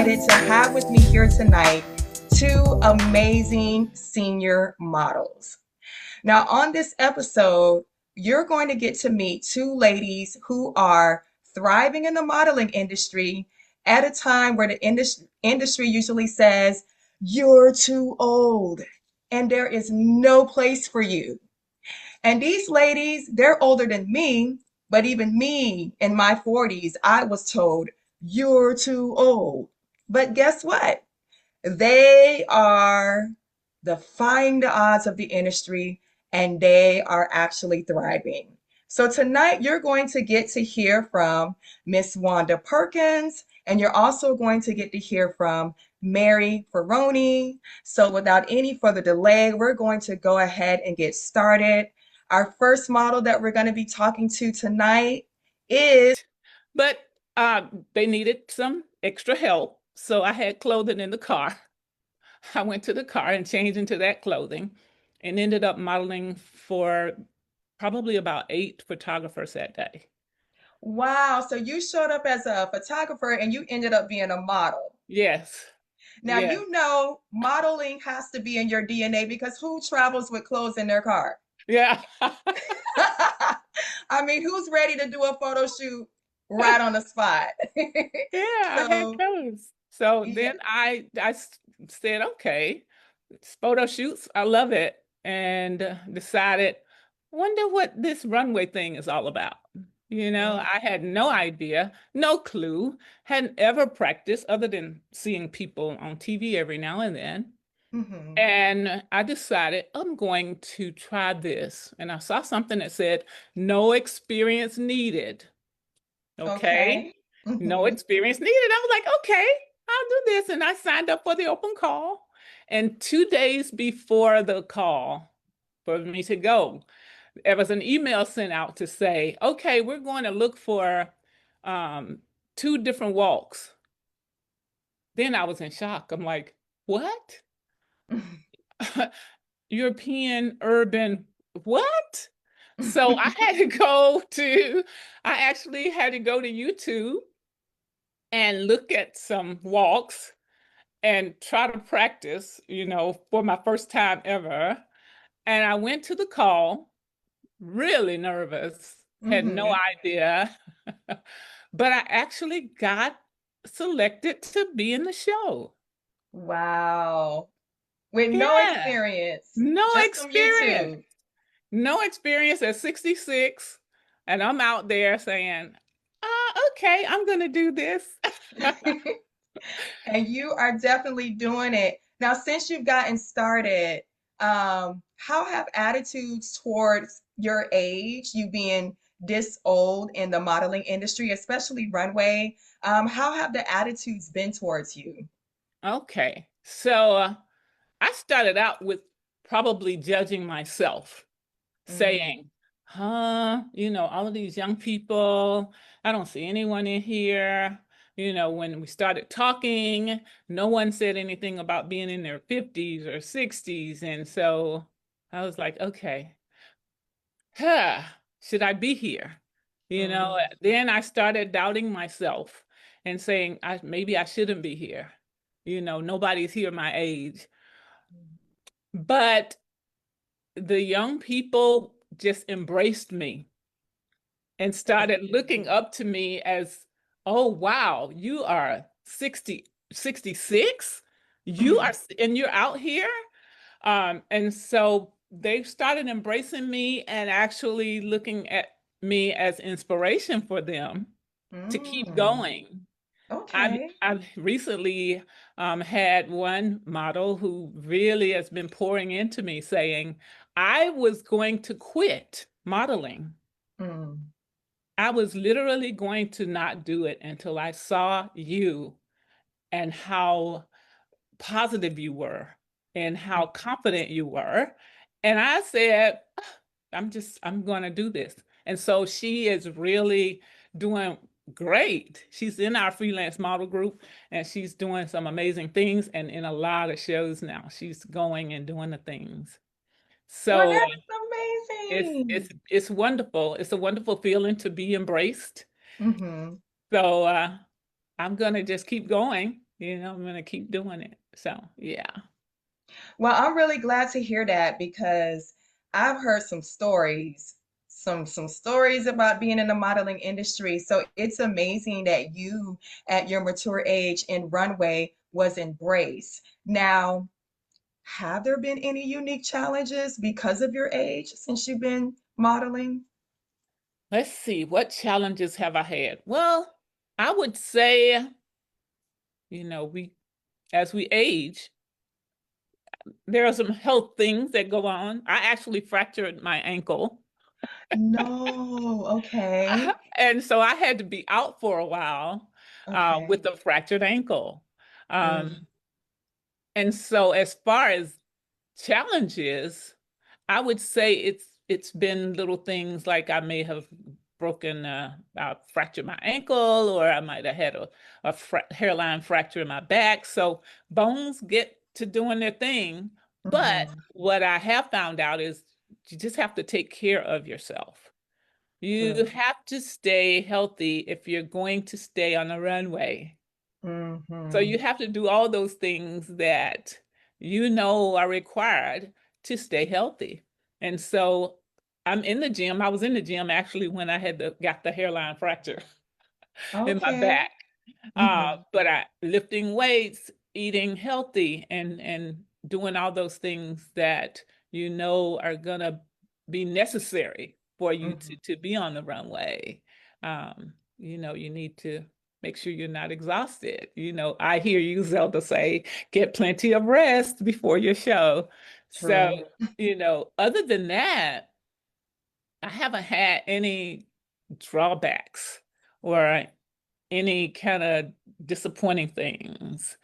excited to have with me here tonight two amazing senior models. Now, on this episode, you're going to get to meet two ladies who are thriving in the modeling industry at a time where the industry usually says, "You're too old and there is no place for you." And these ladies, they're older than me, but even me in my 40s, I was told, "You're too old." But guess what? They are defying the odds of the industry and they are actually thriving. So tonight you're going to get to hear from Miss Wanda Perkins, and you're also going to get to hear from Mary Ferroni. So without any further delay, we're going to go ahead and get started. Our first model that we're going to be talking to tonight is. But they needed some extra help. So I had clothing in the car. I went to the car and changed into that clothing and ended up modeling for probably about 8 photographers that day. Wow, so you showed up as a photographer and you ended up being a model. Yes. Now, Yeah. you know, modeling has to be in your DNA because who travels with clothes in their car? Yeah. I mean, who's ready to do a photo shoot right on the spot? Yeah, I had So, clothes. So yeah. then I said, okay, it's photo shoots. I love it. And decided, wonder what this runway thing is all about. Mm, I had no idea, no clue, hadn't ever practiced other than seeing people on TV every now and then. mhm. And I decided I'm going to try this. And I saw something that said, no experience needed. Okay. Okay. No Mhm. experience needed. I was like, okay, I'll do this. And I signed up for the open call. And 2 days before the call for me to go, there was an email sent out to say, okay, we're going to look for um, 2 different walks. Then I was in shock. I'm like, what? European urban, what? So I actually had to go to YouTube and look at some walks and try to practice, for my first time ever. And I went to the call, really nervous, had no Mhm. idea, but I actually got selected to be in the show. Wow. With no Yeah, experience, no just from experience, YouTube. no experience at 66. And I'm out there saying, okay, I'm going to do this. And you are definitely doing it. Now, since you've gotten started, how have attitudes towards your age, you being this old in the modeling industry, especially runway, how have the attitudes been towards you? Okay, so I started out with probably judging myself, Mm, saying, all of these young people, I don't see anyone in here. When we started talking, no one said anything about being in their 50s or 60s. And so I was like, okay, should I be here? mm, Then I started doubting myself and saying, maybe I shouldn't be here. Nobody's here my age. But the young people just embraced me and started looking up to me as, oh, wow, you are 60, 66. mm. And you're out here. And so they started embracing me and actually looking at me as inspiration for them to keep Mm. going. Okay. I've recently had one model who really has been pouring into me saying, I was going to quit modeling. Mm, I was literally going to not do it until I saw you and how positive you were and mm. how confident you were. And I said, I'm going to do this. And so she is really doing great. She's in our freelance model group and she's doing some amazing things and in a lot of shows now. She's going and doing the things. Well, So that's amazing. it's wonderful. It's a wonderful feeling to be embraced. Hmm. So I'm gonna just keep going. I'm gonna keep doing it. So yeah. Well, I'm really glad to hear that because I've heard some stories, some stories about being in the modeling industry. So it's amazing that you, at your mature age in runway, was embraced. Now, have there been any unique challenges because of your age since you've been modeling? Let's see, what challenges have I had? Well, I would say, we as we age, there are some health things that go on. I actually fractured my ankle. No, okay. And so I had to be out for a while Okay. with a fractured ankle. Mm, Um, and so as far as challenges, I would say it's been little things like I may have I fractured my ankle, or I might have had a hairline fracture in my back. So bones get to doing their thing. But mhm. what I have found out is you just have to take care of yourself. You Good. have to stay healthy if you're going to stay on the runway. So Hmm. you have to do all those things that are required to stay healthy. And so I'm in the gym. I was in the gym actually when I got the hairline fracture in my Okay. back. Hmm. But I lifting weights, eating healthy, and doing all those things that are gonna be necessary for you Hmm. to be on the runway. You need to make sure you're not exhausted. I hear you, Zelda, say, get plenty of rest before your show. So, True. other than that, I haven't had any drawbacks or any kind of disappointing things.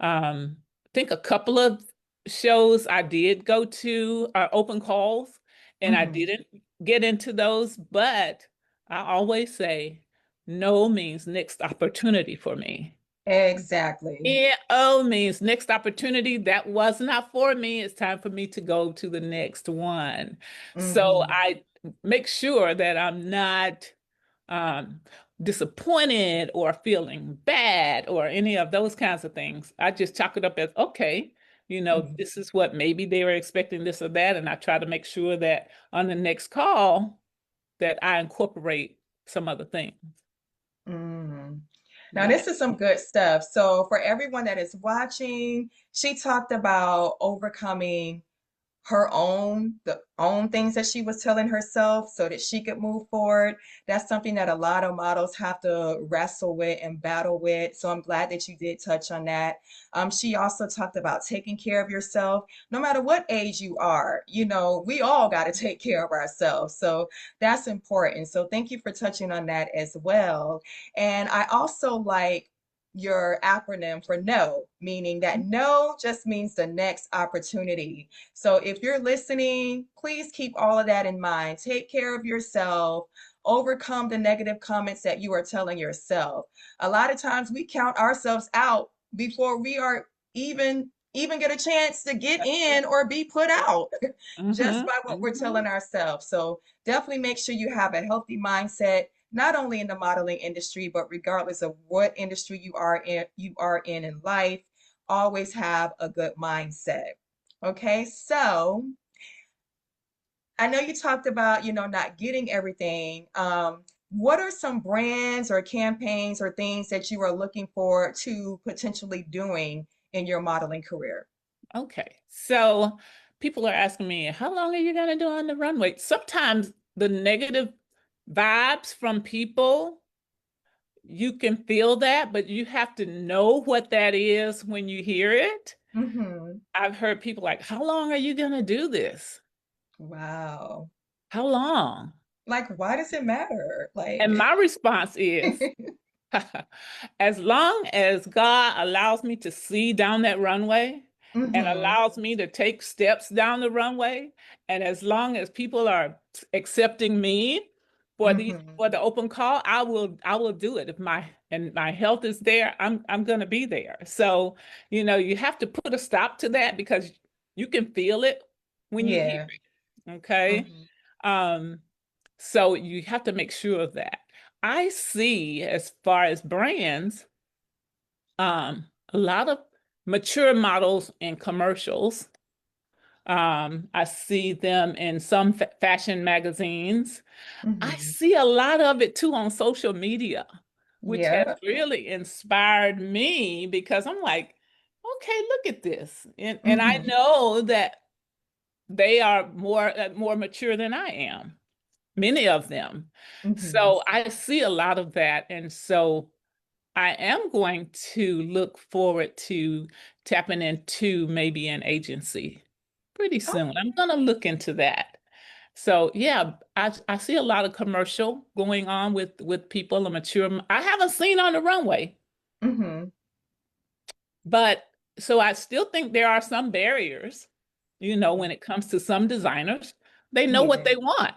I think a couple of shows I did go to are open calls, and I Hmm. didn't get into those, but I always say no means next opportunity for me. Exactly. Oh means next opportunity. That was not for me. It's time for me to go to the next one. So Hmm. I make sure that I'm not um, disappointed or feeling bad or any of those kinds of things. I just chalk it up as okay, Hmm. this is what maybe they were expecting this or that. And I try to make sure that on the next call that I incorporate some other things. Hmm. Now, Yeah. this is some good stuff. So, for everyone that is watching, she talked about overcoming the own things that she was telling herself so that she could move forward. That's something that a lot of models have to wrestle with and battle with. So I'm glad that you did touch on that. She also talked about taking care of yourself, no matter what age you are. We all got to take care of ourselves. So that's important. So thank you for touching on that as well. And I also like your acronym for no, meaning that no just means the next opportunity. So if you're listening, please keep all of that in mind. Take care of yourself. Overcome the negative comments that you are telling yourself. A lot of times we count ourselves out before we are even get a chance to get in or be put out just Mm-hmm. by what we're telling ourselves. So definitely make sure you have a healthy mindset, not only in the modeling industry, but regardless of what industry you are in life, always have a good mindset. Okay, so I know you talked about, not getting everything. What are some brands or campaigns or things that you are looking forward to potentially doing in your modeling career? Okay. So people are asking me, how long are you going to do on the runway? Sometimes the negative vibes from people, you can feel that, but you have to know what that is when you hear it. Hmm. I've heard people like, how long are you going to do this? Wow. How long? Like, why does it matter? Like, And my response is, as long as God allows me to see down that runway and hmm allows me to take steps down the runway, and as long as people are accepting me hmm for the open call, I will do it. If my health is there, I'm gonna be there. So, you have to put a stop to that because you can feel it when you hear Yeah. it. Okay. Hmm. Um, so you have to make sure of that. I see as far as brands, a lot of mature models in commercials. I see them in some fashion magazines. I Hmm. see a lot of it too on social media, which has Yeah. really inspired me because I'm like, okay, look at this. And I Hmm. know that they are more mature than I am, many of them. Hmm. So I see a lot of that. And so I am going to look forward to tapping into maybe an agency pretty soon. I'm going to look into that. So yeah, I see a lot of commercial going on with people, a mature. I haven't seen on the runway, Hmm. but so I still think there are some barriers, when it comes to some designers. They know what Yeah. they want.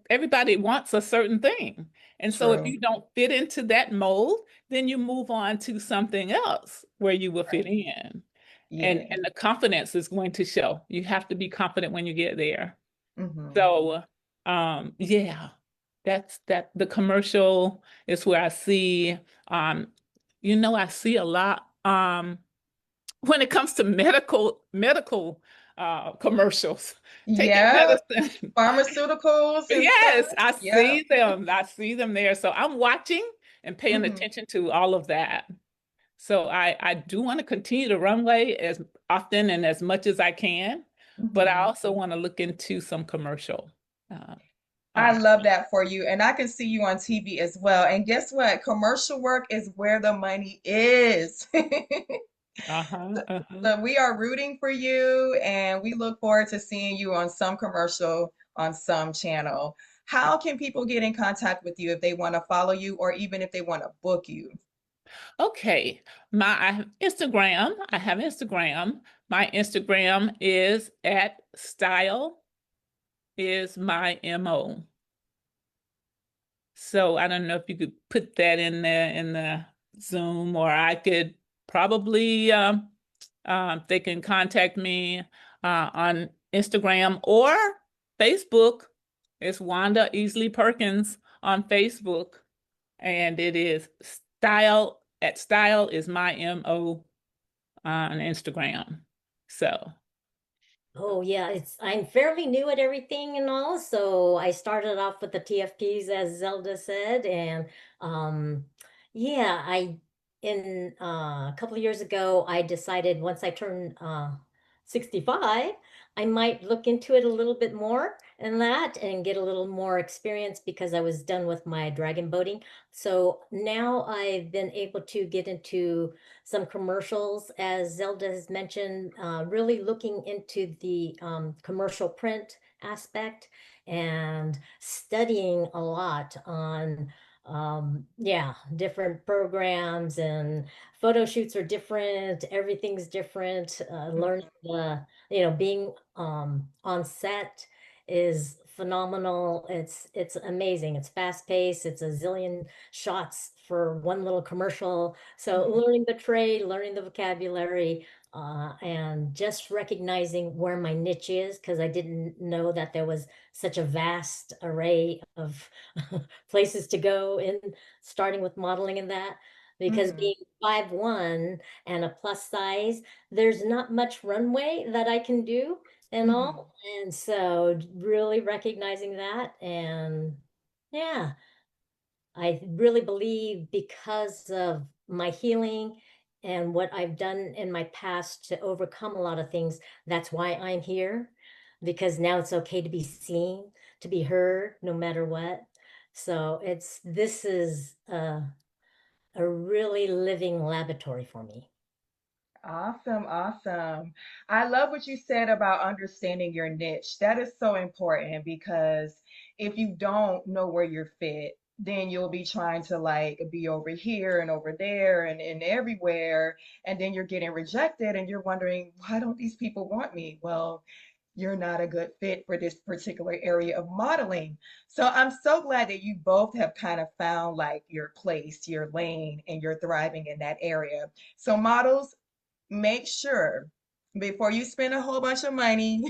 Everybody wants a certain thing. And so if True. you don't fit into that mold, then you move on to something else where you will fit Right. in. And Yeah. and the confidence is going to show. You have to be confident when you get there. Hmm. So yeah, that the commercial is where I see um, I see a lot when it comes to medical commercials. Taking Yeah. medicine. Pharmaceuticals and stuff. Yes, I Yeah. see them. I see them there. So I'm watching and paying Hmm. attention to all of that. So I do want to continue to runway as often and as much as I can, but I Hmm. also want to look into some commercial. Uh, I um, love that for you. And I can see you on TV as well. And guess what? Commercial work is where the money is. uh-huh, uh-huh. So we are rooting for you and we look forward to seeing you on some commercial on some channel. How can people get in contact with you if they want to follow you or even if they want to book you? Okay, I have Instagram. I have Instagram. My Instagram is at style is my MO. So I don't know if you could put that in there in the Zoom, or I could probably they can contact me on Instagram or Facebook. It's Wanda Easley Perkins on Facebook, and it is style is my MO on Instagram. So, Oh yeah, it's I'm fairly new at everything and all, so I started off with the TFPs as Zelda said, and um yeah, I in a couple of years ago I decided once I turned 65, I might look into it a little bit more and that and get a little more experience because I was done with my dragon boating. So now I've been able to get into some commercials, as Zelda has mentioned, really looking into the commercial print aspect and studying a lot on, yeah, different programs and photo shoots are different. Everything's different. Learning the, being on set is phenomenal. It's amazing. It's fast paced. It's a zillion shots for one little commercial, so Mhm. learning the trade, learning the vocabulary, and just recognizing where my niche is, because I didn't know that there was such a vast array of places to go in, starting with modeling and that. Because Mhm. being 5'1" and a plus size, there's not much runway that I can do and Mhm. all. And so really recognizing that, and yeah, I really believe because of my healing and what I've done in my past to overcome a lot of things, that's why I'm here, because now it's okay to be seen, to be heard, no matter what. So this is a really living laboratory for me. Awesome, awesome. I love what you said about understanding your niche. That is so important because if you don't know where you're fit, then you'll be trying to like be over here and over there and everywhere, and then you're getting rejected and you're wondering, why don't these people want me? Well, you're not a good fit for this particular area of modeling. So I'm so glad that you both have kind of found like your place, your lane, and you're thriving in that area. So models, make sure before you spend a whole bunch of money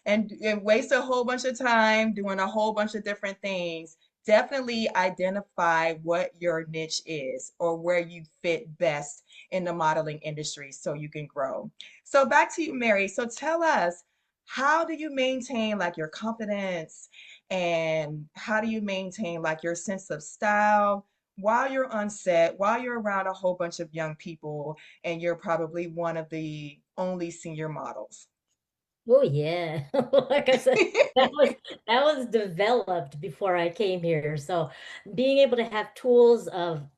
and waste a whole bunch of time doing a whole bunch of different things, definitely identify what your niche is or where you fit best in the modeling industry so you can grow. So back to you, Mary. So tell us, how do you maintain like your confidence and how do you maintain like your sense of style while you're on set, while you're around a whole bunch of young people and you're probably one of the only senior models? Oh yeah. Like I said, that was that was developed before I came here. So being able to have tools of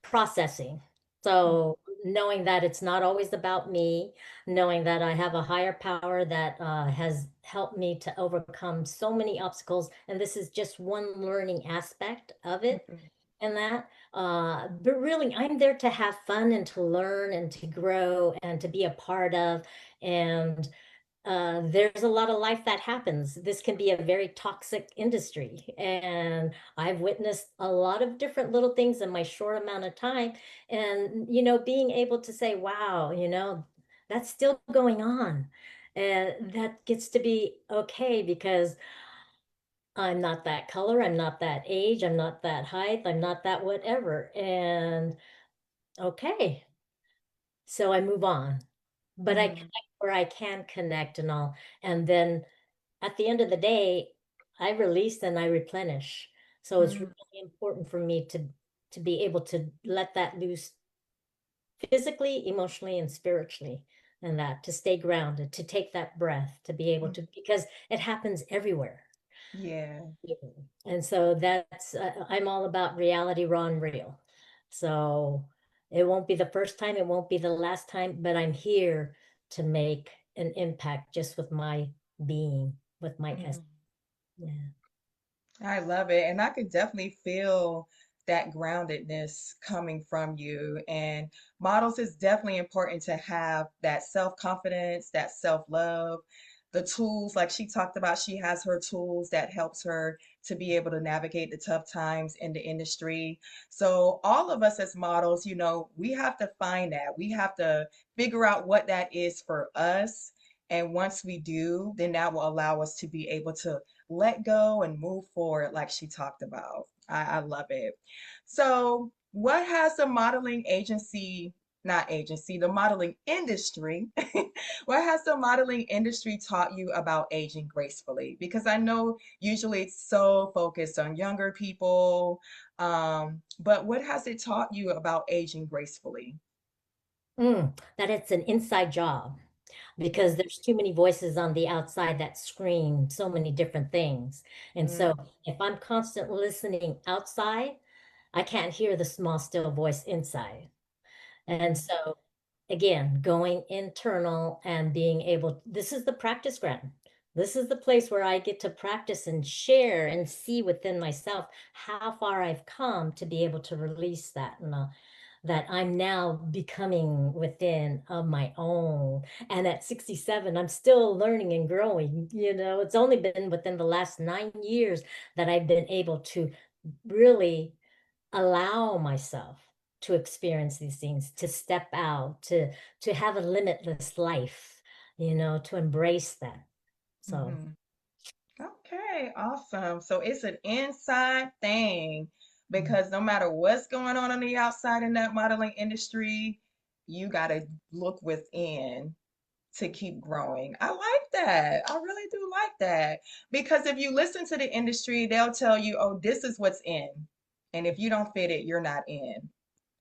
processing. So knowing that it's not always about me, knowing that I have a higher power that has helped me to overcome so many obstacles, and this is just one learning aspect of it. Mhm, And that, but really, I'm there to have fun and to learn and to grow and to be a part of. And there's a lot of life that happens. This can be a very toxic industry, and I've witnessed a lot of different little things in my short amount of time. And, being able to say, wow, that's still going on. And that gets to be okay because I'm not that color, I'm not that age, I'm not that height, I'm not that whatever. And okay, so I move on. But I mhm, connect where I can connect and all. And then at the end of the day, I release and I replenish. So it's mhm, really important for me to be able to let that loose physically, emotionally, and spiritually, and that to stay grounded, to take that breath, to be able mhm. to, because it happens everywhere. Yeah. Yeah. And so that's, I'm all about reality, raw and real. So it won't be the first time, it won't be the last time, but I'm here to make an impact just with my being, with my essence. Mhm. Yeah. I love it. And I could definitely feel that groundedness coming from you. And models is definitely important to have that self-confidence, that self-love, the tools, like she talked about, she has her tools that helps her to be able to navigate the tough times in the industry. So all of us as models, we have to find that. We have to figure out what that is for us. And once we do, then that will allow us to be able to let go and move forward, like she talked about. I love it. So, what has the modeling agency, not agency, the modeling industry, what has the modeling industry taught you about aging gracefully? Because I know usually it's so focused on younger people, but what has it taught you about aging gracefully? That it's an inside job because Mm, there's too many voices on the outside that scream so many different things. And so mm, if I'm constantly listening outside, I can't hear the small, still voice inside. And mm, so, again, going internal and being able, this is the practice ground. This is the place where I get to practice and share and see within myself how far I've come to be able to release that. And that I'm now becoming within of my own. And at 67, I'm still learning and growing. It's only been within the last 9 years that I've been able to really allow myself to experience these things, to step out, to have a limitless life, to embrace that. So, mhm. Okay, awesome. So it's an inside thing because no matter what's going on the outside in that modeling industry, you got to look within to keep growing. I like that. I really do like that because if you listen to the industry, they'll tell you, oh, this is what's in. And if you don't fit it, you're not in.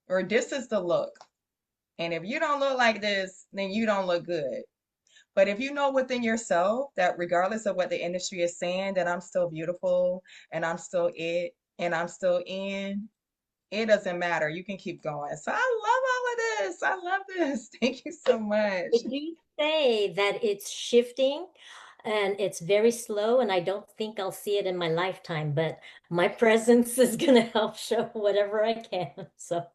Or this is the look. And if you don't look like this, then you don't look good. But if you know within yourself that regardless of what the industry is saying, that I'm still beautiful and I'm still it and I'm still in, it doesn't matter. You can keep going. So I love all of this. I love this. Thank you so much. they do say that it's shifting and it's very slow, and I don't think I'll see it in my lifetime, but my presence is going to help show whatever I can. So,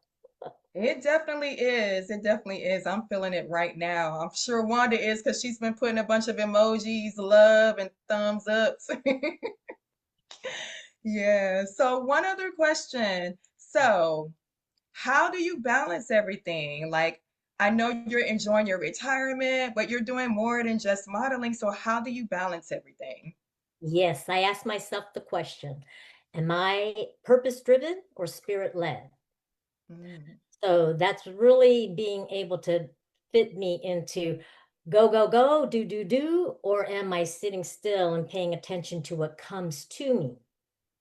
It definitely is. It definitely is. I'm feeling it right now. I'm sure Wanda is because she's been putting a bunch of emojis, love, and thumbs ups. Yeah. So, one other question. So, how do you balance everything? Like, I know you're enjoying your retirement, but you're doing more than just modeling. So, how do you balance everything? Yes, I ask myself the question, am I purpose driven or spirit led? Mm, So that's really being able to fit me into go, go, go, do, or am I sitting still and paying attention to what comes to me?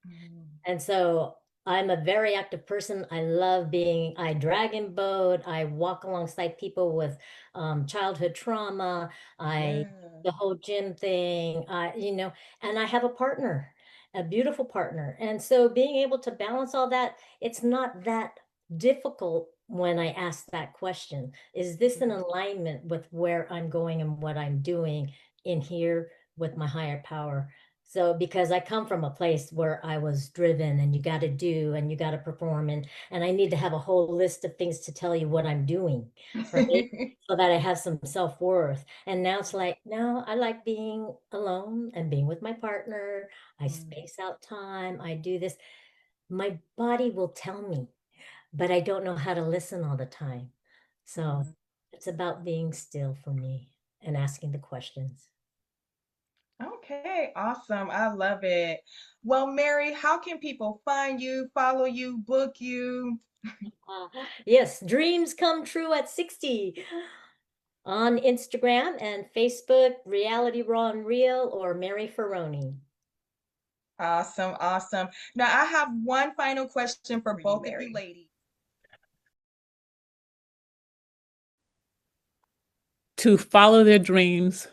mm, And so I'm a very active person. I love being, I dragon boat, I walk alongside people with childhood trauma, I, yeah. the whole gym thing, and I have a partner, a beautiful partner. And so being able to balance all that, it's not that difficult when I ask that question. Is this in Mhm. alignment with where I'm going and what I'm doing in here with my higher power? So because I come from a place where I was driven and you got to do and you got to perform and I need to have a whole list of things to tell you what I'm doing, right? So that I have some self-worth. And now it's like, no, I like being alone and being with my partner. I Mm, space out time. I do this. My body will tell me, but I don't know how to listen all the time. So mm. it's about being still for me and asking the questions. Okay, awesome. I love it. Well, Mary, how can people find you, follow you, book you? Uh, yes, dreams come true at 60 on Instagram and Facebook, Reality Raw and Real or Mary Ferroni. Awesome, awesome. Now, I have one final question for For you, both of you Mary. ladies. To follow their dreams,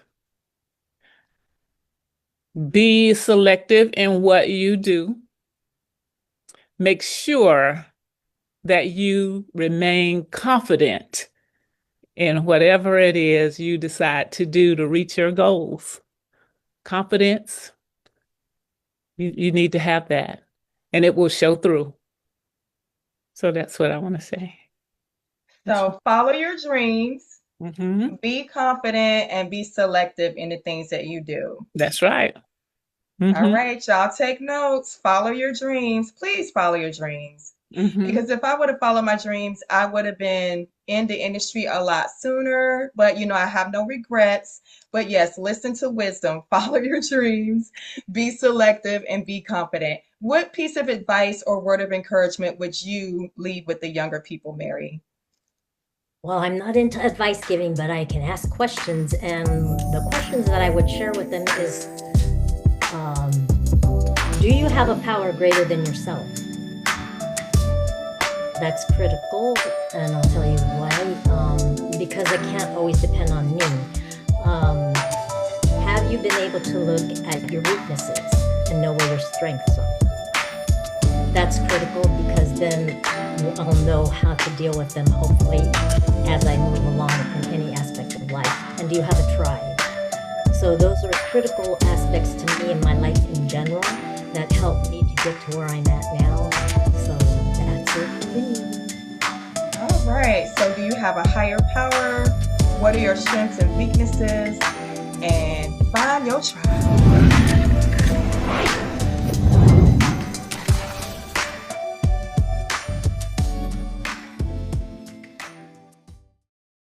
be selective in what you do. Make sure that you remain confident in whatever it is you decide to do to reach your goals. Confidence, you need to have that, and it will show through. So that's what I want to say. That's So, follow your dreams, mm-hmm. be confident, and be selective in the things that you do. That's right. All Mm-hmm. right, y'all take notes. Follow your dreams. Please follow your dreams. Mm-hmm. Because if I would have followed my dreams, I would have been in the industry a lot sooner. But, I have no regrets. But yes, listen to wisdom, follow your dreams, be selective, and be confident. What piece of advice or word of encouragement would you leave with the younger people, Mary? Well, I'm not into advice giving, but I can ask questions. And the questions that I would share with them is, um, do you have a power greater than yourself? That's critical, and I'll tell you why. Because I can't always depend on me. Um, have you been able to look at your weaknesses and know where your strengths are? That's critical because then I'll know how to deal with them, hopefully, as I move along in any aspect of life. And do you have a tribe? So those are critical aspects to me in my life in general that help me to get to where I'm at now. So that's it for me. All right. So, do you have a higher power? What are your strengths and weaknesses? And find your tribe.